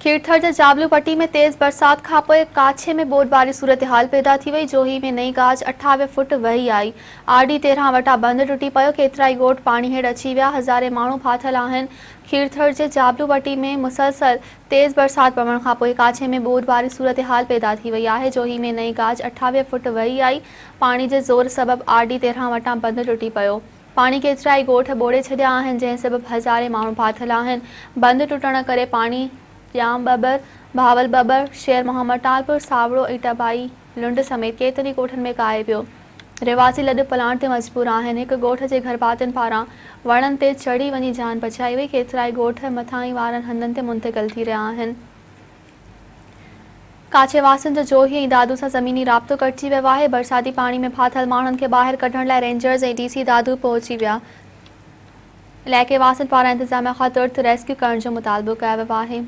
खीरथर जे जाबलू पट्टी में तेज बरसात खां पोइ काछे में बोटबारी सूरत हाल पैदा थी वई। जोही में नई गाज 28 फुट वही आई। आरडी 13 वटा बंद टुटी पियो। केतिराई ॻोठ पाणी हेठ अची विया। हज़ारे माण्हू फाथल आहिनि। खीरथर जे जाबलू पट्टी में मुसलसल तेज बरसात पवण खां पोइ काछे में बोटबारी सूरत हाल पैदा थी वई आहे। जोही में नई गाज 28 फुट वही आई। पाणी जे ज़ोर सबबि आरडी 13 वटां बंद टुटी पियो। पाणी केतिराई ॻोठ ॿोड़े छॾिया आहिनि, जंहिं सबबि हज़ारे माण्हू फाथल आहिनि। बंद टुटण करे पाणी जाम बबर, भावल बबर, शेर मोहम्मद टालपुर, सावड़ो, इटाबाई, लुंड समेत केतिरी ॻोठनि में काए पियो। रिवासी लॾ पलाण ते मजबूर आहिनि। हिकु ॻोठ जे घर भातियुनि पारां वणनि ते चढ़ी वञी जान बचाई वई। केतिराई ॻोठ मथांई वारनि हंधनि ते मुंतक़िल थी रहिया आहिनि। काछे वासियुनि जो जोही ऐं दादू सां ज़मीनी राब्तो कटिजी वियो आहे। बरसाती पाणी में फाथल माण्हुनि खे ॿाहिरि कढण लाइ रेंजर्स ऐं डीसी दादू पहुची विया। इलाइक़े वासियुनि पारां इंतिज़ामिया खां तुर्त रेस्क्यू करण जो मुतालबो कयो वियो आहे।